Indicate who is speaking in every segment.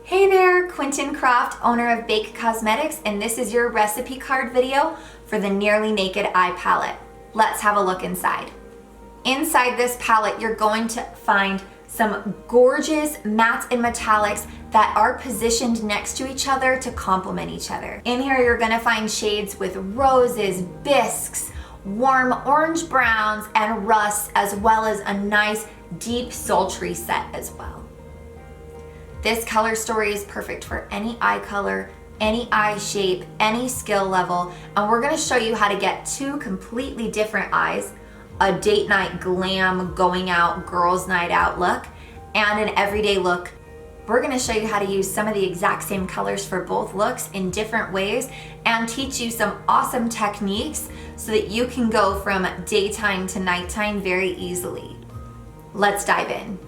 Speaker 1: Hey there, Quintin Croft, owner of BAQE Cosmetics, and this is your recipe card video for the Nearly Naked Eye Palette. Let's have a look inside. Inside this palette, you're going to find some gorgeous mattes and metallics that are positioned next to each other to complement each other. In here, you're gonna find shades with roses, bisques, warm orange browns, and rusts, as well as a nice, deep, sultry set as well. This color story is perfect for any eye color, any eye shape, any skill level, and we're gonna show you how to get two completely different eyes, a date night glam, going out, girls night out look, and an everyday look. We're gonna show you how to use some of the exact same colors for both looks in different ways and teach you some awesome techniques so that you can go from daytime to nighttime very easily. Let's dive in.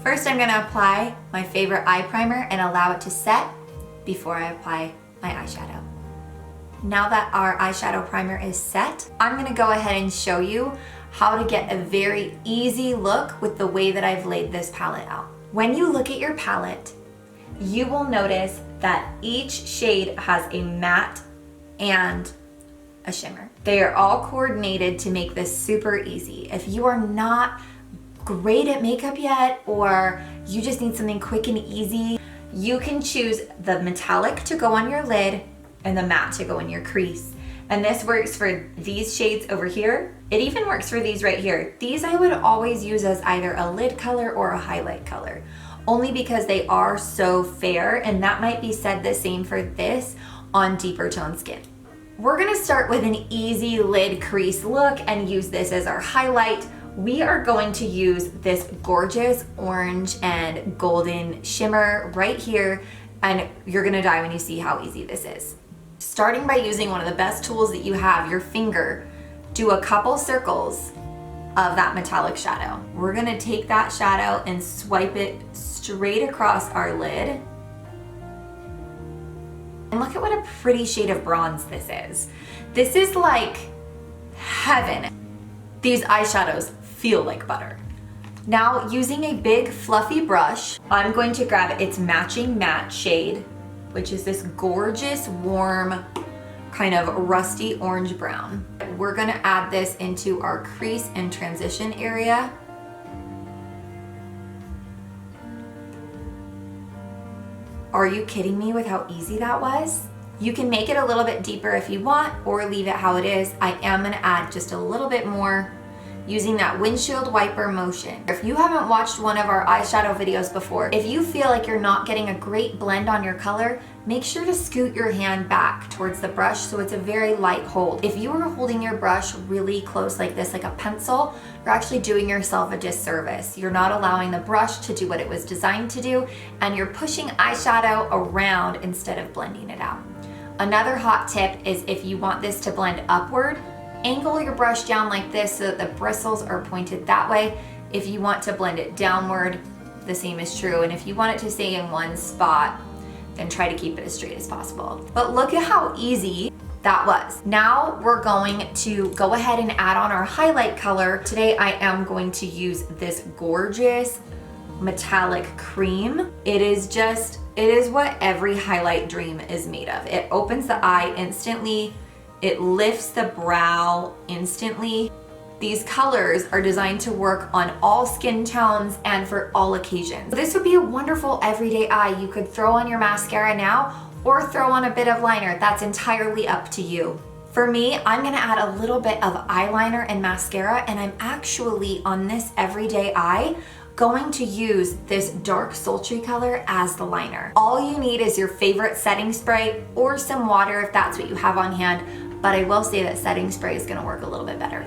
Speaker 1: First, I'm gonna apply my favorite eye primer and allow it to set before I apply my eyeshadow. Now that our eyeshadow primer is set, I'm gonna go ahead and show you how to get a very easy look with the way that I've laid this palette out. When you look at your palette, you will notice that each shade has a matte and a shimmer. They are all coordinated to make this super easy. If you are not great at makeup yet, or you just need something quick and easy, you can choose the metallic to go on your lid and the matte to go in your crease. And this works for these shades over here. It even works for these right here. These I would always use as either a lid color or a highlight color, only because they are so fair, and that might be said the same for this on deeper tone skin. We're gonna start with an easy lid crease look and use this as our highlight. We are going to use this gorgeous orange and golden shimmer right here, and you're gonna die when you see how easy this is. Starting by using one of the best tools that you have, your finger, do a couple circles of that metallic shadow. We're gonna take that shadow and swipe it straight across our lid. And look at what a pretty shade of bronze this is. This is like heaven. These eyeshadows feel like butter. Now, using a big fluffy brush, I'm going to grab its matching matte shade, which is this gorgeous, warm, kind of rusty orange brown. We're gonna add this into our crease and transition area. Are you kidding me with how easy that was? You can make it a little bit deeper if you want, or leave it how it is. I am gonna add just a little bit more using that windshield wiper motion. If you haven't watched one of our eyeshadow videos before, if you feel like you're not getting a great blend on your color, make sure to scoot your hand back towards the brush so it's a very light hold. If you are holding your brush really close like this, like a pencil, you're actually doing yourself a disservice. You're not allowing the brush to do what it was designed to do, and you're pushing eyeshadow around instead of blending it out. Another hot tip is if you want this to blend upward, angle your brush down like this so that the bristles are pointed that way. If you want to blend it downward, the same is true. And if you want it to stay in one spot, then try to keep it as straight as possible. But look at how easy that was. Now we're going to go ahead and add on our highlight color. Today I am going to use this gorgeous metallic cream. It is what every highlight dream is made of. It opens the eye instantly. It lifts the brow instantly. These colors are designed to work on all skin tones and for all occasions. This would be a wonderful everyday eye. You could throw on your mascara now or throw on a bit of liner. That's entirely up to you. For me, I'm gonna add a little bit of eyeliner and mascara, and I'm actually, on this everyday eye, going to use this dark sultry color as the liner. All you need is your favorite setting spray or some water if that's what you have on hand, but I will say that setting spray is gonna work a little bit better.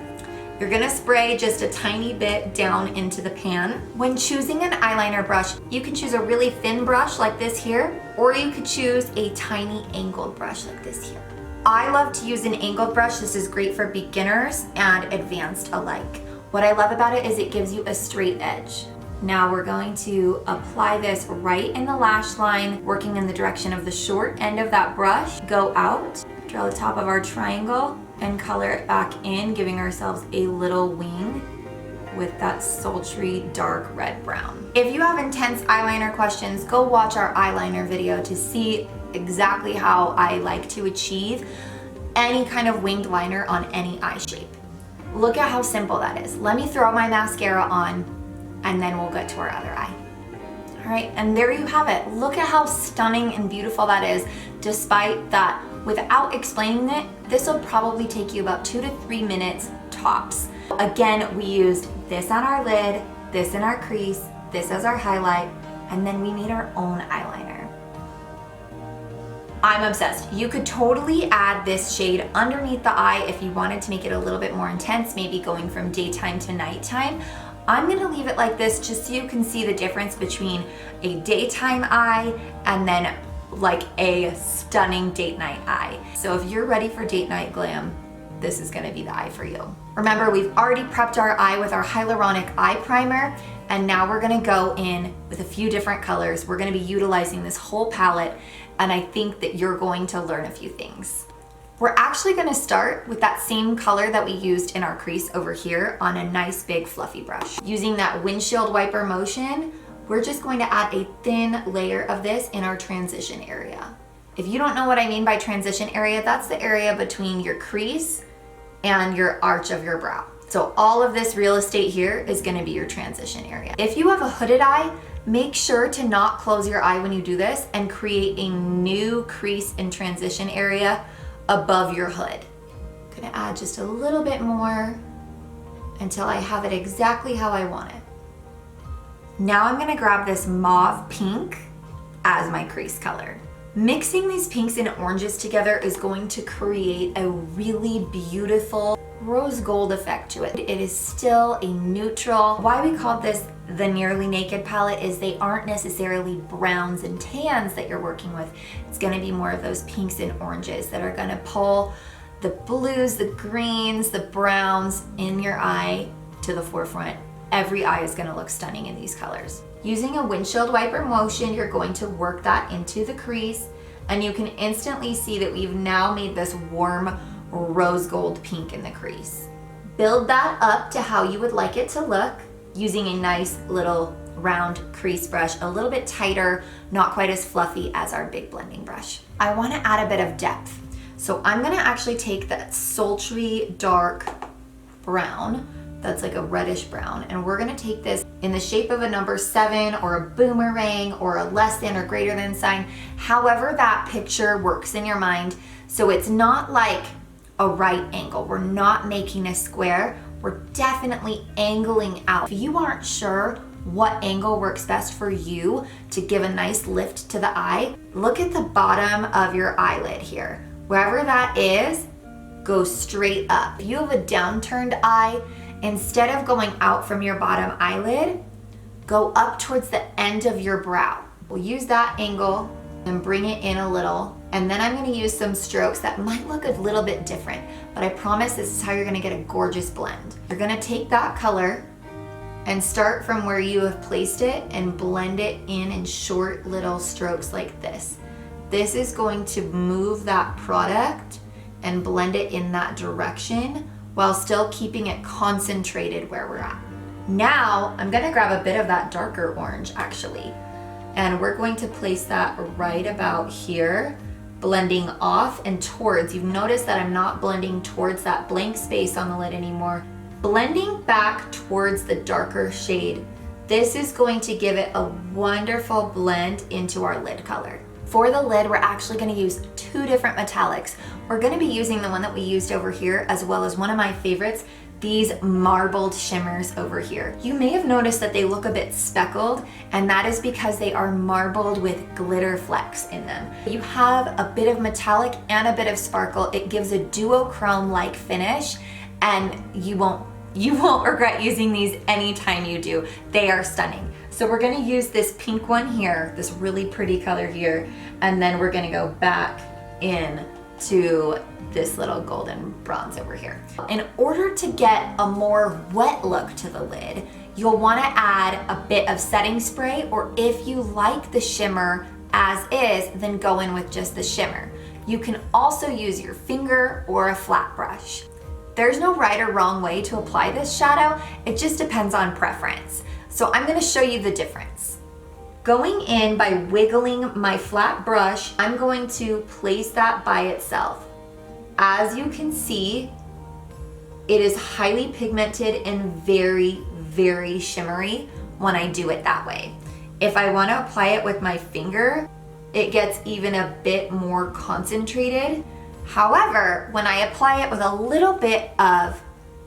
Speaker 1: You're gonna spray just a tiny bit down into the pan. When choosing an eyeliner brush, you can choose a really thin brush like this here, or you could choose a tiny angled brush like this here. I love to use an angled brush. This is great for beginners and advanced alike. What I love about it is it gives you a straight edge. Now we're going to apply this right in the lash line, working in the direction of the short end of that brush. Go out, draw the top of our triangle, and color it back in, giving ourselves a little wing. with that sultry dark red brown. If you have intense eyeliner questions, go watch our eyeliner video to see exactly how I like to achieve any kind of winged liner on any eye shape. Look at how simple that is. Let me throw my mascara on and then we'll get to our other eye. All right, and there you have it. Look at how stunning and beautiful that is, despite that without explaining it, this will probably take you about 2 to 3 minutes tops. Again, we used this on our lid, this in our crease, this as our highlight, and then we made our own eyeliner. I'm obsessed. You could totally add this shade underneath the eye if you wanted to make it a little bit more intense, maybe going from daytime to nighttime. I'm gonna leave it like this just so you can see the difference between a daytime eye and then like a stunning date night eye. So if you're ready for date night glam, this is gonna be the eye for you. Remember, we've already prepped our eye with our hyaluronic eye primer, and now we're gonna go in with a few different colors. We're gonna be utilizing this whole palette, and I think that you're going to learn a few things. We're actually gonna start with that same color that we used in our crease over here on a nice big fluffy brush. Using that windshield wiper motion, we're just going to add a thin layer of this in our transition area. If you don't know what I mean by transition area, that's the area between your crease and your arch of your brow. So all of this real estate here is gonna be your transition area. If you have a hooded eye, make sure to not close your eye when you do this and create a new crease and transition area above your hood. I'm gonna add just a little bit more until I have it exactly how I want it. Now I'm gonna grab this mauve pink as my crease color. Mixing these pinks and oranges together is going to create a really beautiful rose gold effect to it. It is still a neutral. Why we called this the Nearly Naked palette is they aren't necessarily browns and tans that you're working with. It's gonna be more of those pinks and oranges that are gonna pull the blues, the greens, the browns in your eye to the forefront. Every eye is gonna look stunning in these colors. Using a windshield wiper motion, you're going to work that into the crease, and you can instantly see that we've now made this warm rose gold pink in the crease. Build that up to how you would like it to look using a nice little round crease brush, a little bit tighter, not quite as fluffy as our big blending brush. I wanna add a bit of depth. So I'm gonna actually take that sultry dark brown, that's like a reddish brown, and we're gonna take this in the shape of a number 7 or a boomerang or a less than or greater than sign, however that picture works in your mind. So it's not like a right angle. We're not making a square. We're definitely angling out. If you aren't sure what angle works best for you to give a nice lift to the eye, look at the bottom of your eyelid here. Wherever that is, go straight up. If you have a downturned eye, instead of going out from your bottom eyelid, go up towards the end of your brow. We'll use that angle and bring it in a little. And then I'm gonna use some strokes that might look a little bit different, but I promise this is how you're gonna get a gorgeous blend. You're gonna take that color and start from where you have placed it and blend it in short little strokes like this. This is going to move that product and blend it in that direction while still keeping it concentrated where we're at. Now, I'm gonna grab a bit of that darker orange actually, and we're going to place that right about here, blending off and towards. You've noticed that I'm not blending towards that blank space on the lid anymore. Blending back towards the darker shade. This is going to give it a wonderful blend into our lid color. For the lid, we're actually gonna use 2 different metallics. We're gonna be using the one that we used over here, as well as one of my favorites, these marbled shimmers over here. You may have noticed that they look a bit speckled, and that is because they are marbled with glitter flecks in them. You have a bit of metallic and a bit of sparkle. It gives a duochrome-like finish, and you won't regret using these anytime you do. They are stunning. So we're gonna use this pink one here, this really pretty color here, and then we're gonna go back in to this little golden bronze over here. In order to get a more wet look to the lid, you'll wanna add a bit of setting spray, or if you like the shimmer as is, then go in with just the shimmer. You can also use your finger or a flat brush. There's no right or wrong way to apply this shadow. It just depends on preference. So I'm gonna show you the difference. Going in by wiggling my flat brush, I'm going to place that by itself. As you can see, it is highly pigmented and very, very shimmery when I do it that way. If I want to apply it with my finger, it gets even a bit more concentrated. However, when I apply it with a little bit of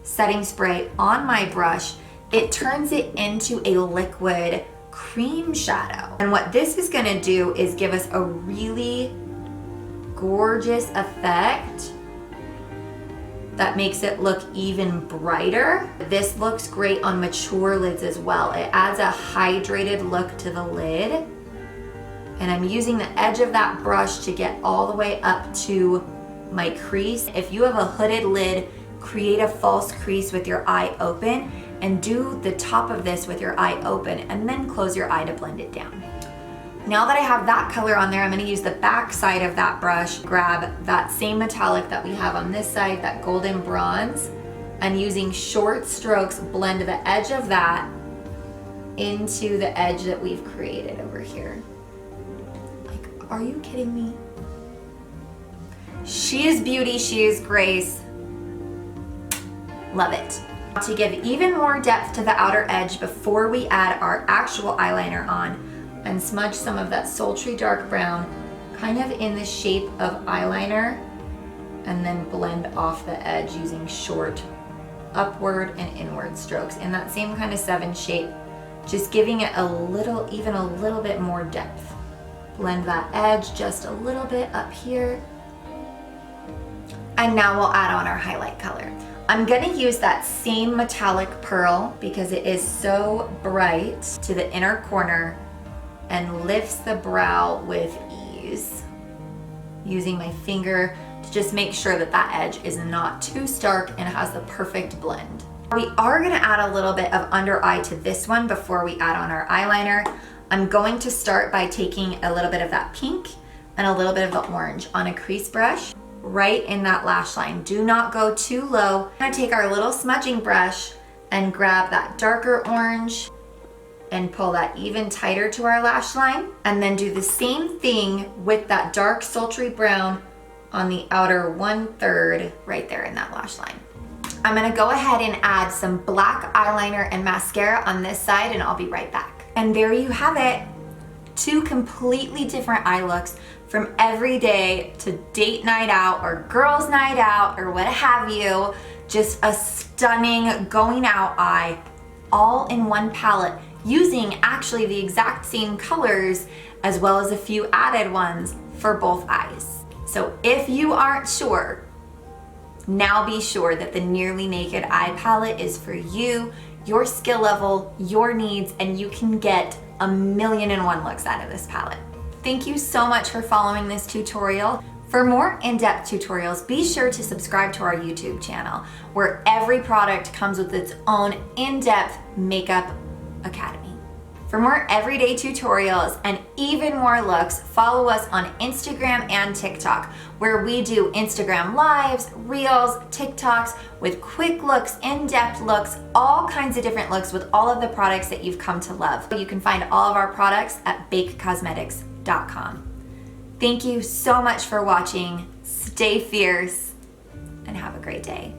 Speaker 1: setting spray on my brush, it turns it into a liquid cream shadow. And what this is gonna do is give us a really gorgeous effect that makes it look even brighter. This looks great on mature lids as well. It adds a hydrated look to the lid. And I'm using the edge of that brush to get all the way up to my crease. If you have a hooded lid, create a false crease with your eye open and do the top of this with your eye open and then close your eye to blend it down. Now that I have that color on there, I'm gonna use the back side of that brush, grab that same metallic that we have on this side, that golden bronze, and using short strokes, blend the edge of that into the edge that we've created over here. Like, are you kidding me? She is beauty, she is grace. Love it. To give even more depth to the outer edge before we add our actual eyeliner on, and smudge some of that sultry dark brown kind of in the shape of eyeliner, and then blend off the edge using short upward and inward strokes in that same kind of 7 shape, just giving it a little, even a little bit more depth. Blend that edge just a little bit up here. And now we'll add on our highlight color. I'm gonna use that same metallic pearl because it is so bright to the inner corner and lifts the brow with ease. Using my finger to just make sure that that edge is not too stark and has the perfect blend. We are gonna add a little bit of under eye to this one before we add on our eyeliner. I'm going to start by taking a little bit of that pink and a little bit of the orange on a crease brush right in that lash line. Do not go too low. I'm gonna take our little smudging brush and grab that darker orange and pull that even tighter to our lash line, and then do the same thing with that dark sultry brown on the outer 1/3 right there in that lash line. I'm gonna go ahead and add some black eyeliner and mascara on this side, and I'll be right back. And there you have it. 2 completely different eye looks, from everyday to date night out or girls night out or what have you. Just a stunning going out eye, all in one palette, using actually the exact same colors as well as a few added ones for both eyes. So if you aren't sure, now be sure that the Nearly Naked Eye Palette is for you, your skill level, your needs, and you can get 1,000,001 looks out of this palette. Thank you so much for following this tutorial. For more in-depth tutorials, be sure to subscribe to our YouTube channel, where every product comes with its own in-depth makeup academy. For more everyday tutorials and even more looks, follow us on Instagram and TikTok, where we do Instagram lives, reels, TikToks with quick looks, in-depth looks, all kinds of different looks with all of the products that you've come to love. You can find all of our products at BAQEcosmetics.com. Thank you so much for watching. Stay fierce and have a great day.